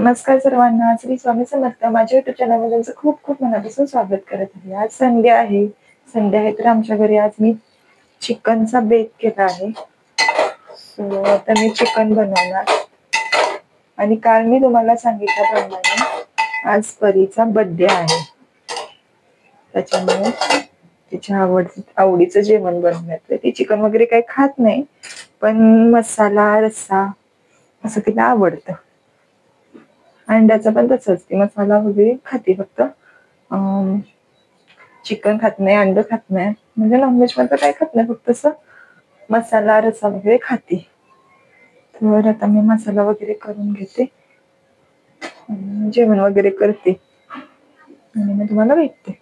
नमस्कार सर्वांना. श्री स्वामी समर्थ. माझ्या युट्यूब चॅनलमध्ये तुमचं खूप खूप मनापासून स्वागत करत आहे. आज संडे आहे. तर आमच्या घरी आज मी चिकनचा बेत केला आहे. सो आता मी चिकन बनवणार. आणि काल मी तुम्हाला सांगितल्याप्रमाणे आज परीचा बर्थडे आहे, त्याच्यामुळे तिच्या आवडीचं जेवण बनवण्यात. ती चिकन वगैरे काही खात नाही, पण मसाला रस्सा असं तिला आवडतं. अंड्याचं पण तसंच, ती मसाला वगैरे खाते, फक्त चिकन खात नाही, अंड खात नाही, म्हणजे नॉनव्हेज पण काही खात नाही, फक्त असं मसाला रस्सा वगैरे खाते. तर आता मी मसाला वगैरे करून घेते, जेवण वगैरे करते आणि मी तुम्हाला भेटते.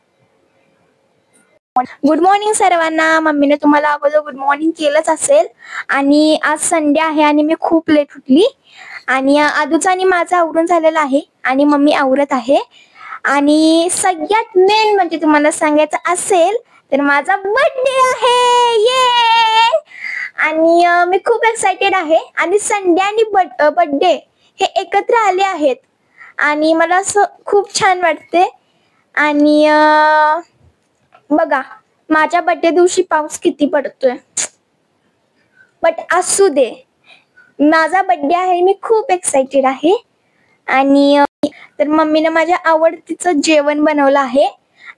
गुड मॉर्निंग सर्वांना. मम्मीने तुम्हाला अगोदर गुड मॉर्निंग केलंच असेल. आणि आज संडे आहे आणि मी खूप लेट उठली आणि आदूचं आणि माझं आवरून झालेलं आहे आणि मम्मी आवरत आहे. आणि सगळ्यात मेन म्हणजे तुम्हाला सांगायचं असेल तर माझा बर्थडे आहे. ये आणि मी खूप एक्साइटेड आहे. आणि संडे आणि बर्थडे हे एकत्र आले आहेत आणि मला असं खूप छान वाटते. आणि बघा, माझ्या बर्थडे दिवशी पाऊस किती पडतोय, बट असू दे, माझा बर्थडे आहे, मी खूप एक्साइटेड आहे. आणि तर मम्मीने माझ्या आवडतीचं जेवण बनवलं आहे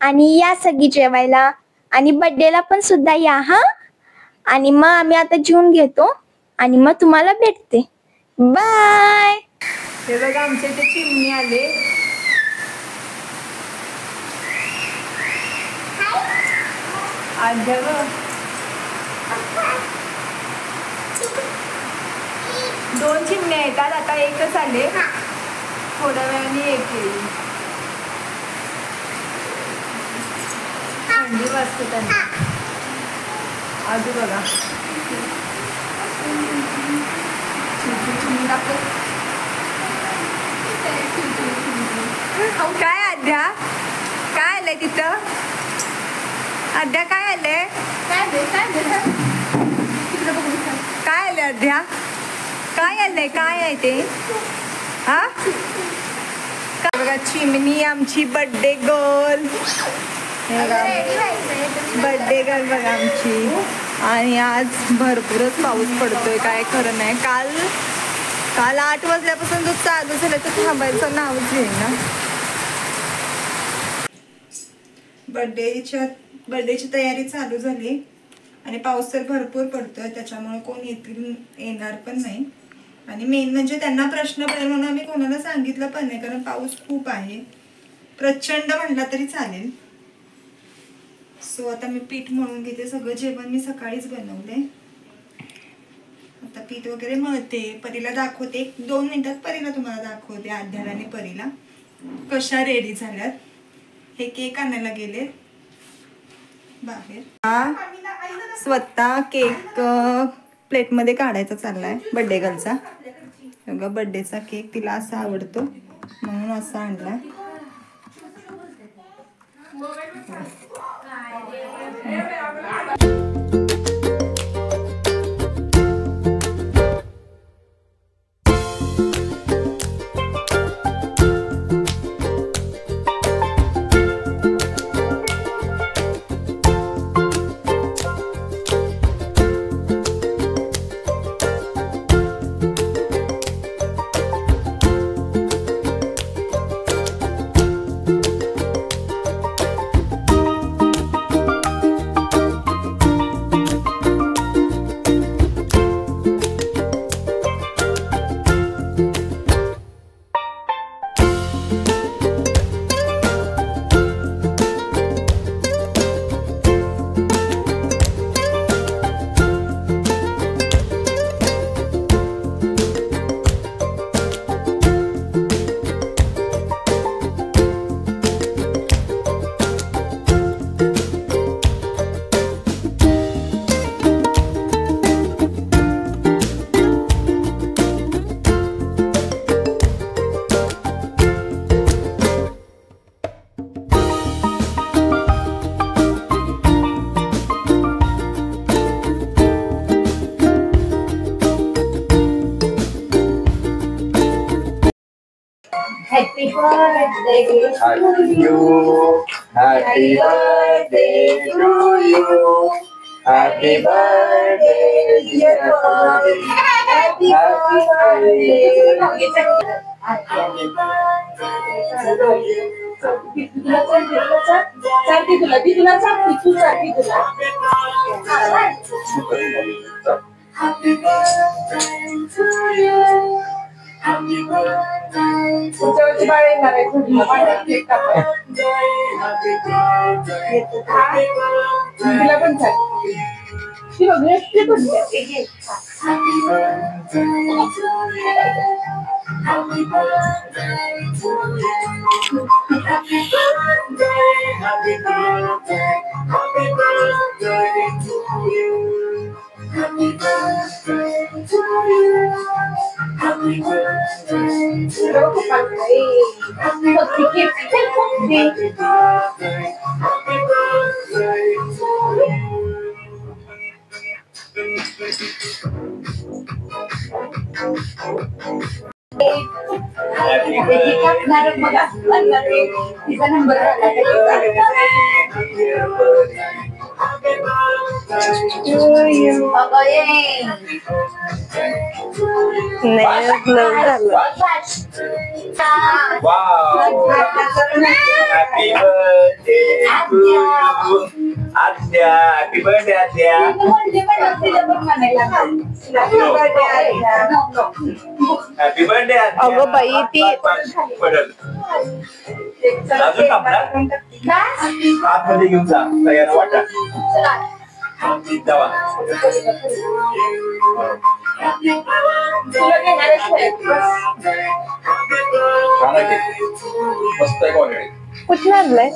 आणि या सगळी जेवायला आणि बर्थडेला पण सुद्धा या हा. आणि मग आम्ही आता जेवून घेतो आणि मग तुम्हाला भेटते. बाय. हे बघा, आमच्या इथे चिमणी आले. दोन चिमण्या येतात, आता एकच आले, थोड्या वेळाने एक येईल. थंडी वाजते त्यांना. आजू बघा, काय आद्या, काय आलंय तिथं? आद्या काय आलंय? काय आलंय आद्या? काय आलंय? काय आहे ते? हा, बघा चिमणी आमची बर्थडे गर्ल. बर्थडे गर्ल बघा आमची. आणि आज भरपूरच पाऊस पडतोय, काय खरं नाही. काल 8 वाजल्यापासून जो चालू झालं तर थांबायचं नावच घेईना. बर्थडेची तयारी चालू झाली आणि पाऊस तर भरपूर पडतोय, त्याच्यामुळे कोण येणार पण नाही. आणि मेन म्हणजे त्यांना प्रश्न पडेल म्हणून आम्ही कोणाला सांगितलं पण नाही, कारण पाऊस खूप आहे, प्रचंड म्हणला तरी चालेल. सो आता मी पीठ मळून घेते. सगळं जेवण मी सकाळीच बनवले. आता पीठ वगैरे मळते, परीला दाखवते. 1-2 मिनिटात परीला तुम्हाला दाखवते, आद्याला आणि परीला कशा रेडी झाल्यात. हे केक आणायला गेले बाहेर. स्वतः केक प्लेटमध्ये काढायचा चाललाय बर्थडे गर्लचा. बर्थडेचा केक तिला असा आवडतो म्हणून असा आणला. Happy birthday, dear Bobby. Happy birthday. अगं बाई ती आतमध्ये घेऊन जा तयार वाटा जावा. मस्त आहे ऑलरेडी. कुठलं आणलंय?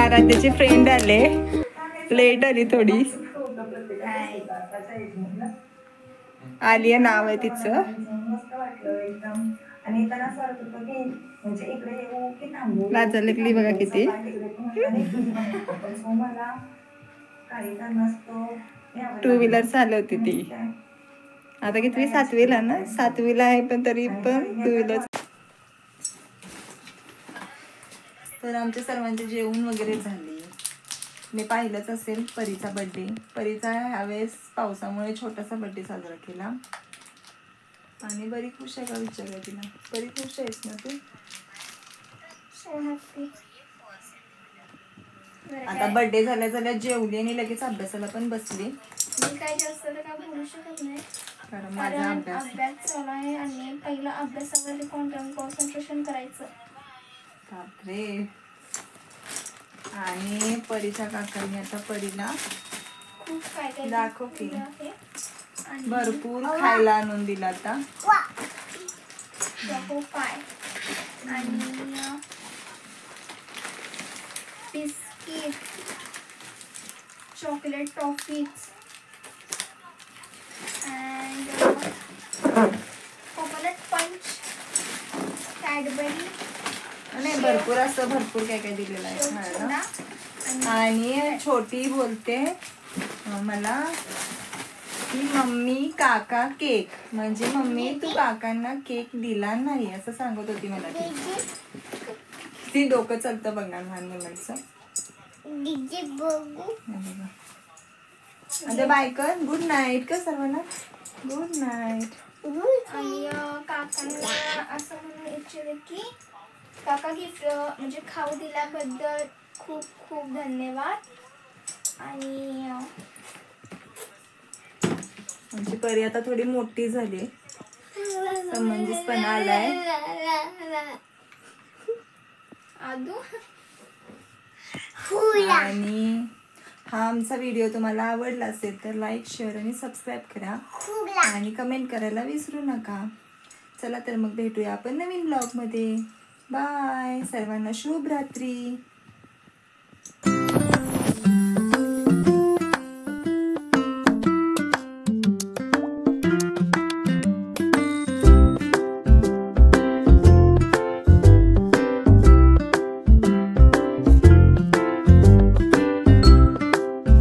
आराध्याची फ्रेंड आले, लेट आली थोडी. आलिया नाव आहे तिचं. लाजा लागली बघा किती. टू व्हीलर चालवती ती. आता किती 7वीला ना, 7वीला आहे पण तरी पण टू व्हीलर. तर आमच्या सर्वांचे जेवण वगैरे झाले. मी पाहिलंच असेल परीचा बड्डे. परीचा ह्यावेळेस पावसामुळे छोटासा बड्डे साजरा केला आणि बरी खुश आहे का विचारलं तिला. बरी खुश आहेस ना तू? आता बड्डे झाल्या झाल्या जेवली आणि लगेच अभ्यासाला पण बसली. मी काय जास्त काय बोलू शकत नाही कारण माझा अभ्यास चालू आहे आणि पहिला अभ्यासावर कॉन्सन्ट्रेशन करायचं. बापरे. आणि परीच्या काकांनी आता परीला खूप काय काय दाखव की दिलं आहे. आणि भरपूर खायला आणून दिला आता. चॉको पाय आणि biscuit, chocolate toffees and coconut पंच, कॅडबरी नाही भरपूर काय काय दिलेलं आहे खायला. आणि छोटी बोलते मला की मम्मी काका केक, म्हणजे मम्मी तू काकांना केक दिला नाही असं सांगत होती मला ती डोकं चालतं बघा लहान मुलांचं. डीजे बघू. हे बघा. आता बाय कर. गुड नाईट कर सर्वांना. Good night. आणि काकांना असं म्हणून इच्छिते की काका गिफ्ट म्हणजे खाऊ दिल्याबद्दल खूप खूप धन्यवाद. आणि आमची परी आता थोडी मोठी झाली, समंजसपणा आलाय. आदू आणि हा आमचा व्हिडिओ तुम्हाला आवडला असेल तर लाईक, शेअर आणि सबस्क्राईब करा आणि कमेंट करायला विसरू नका. चला तर मग भेटूया आपण नवीन ब्लॉगमध्ये. बाय. सर्वांना शुभ रात्री.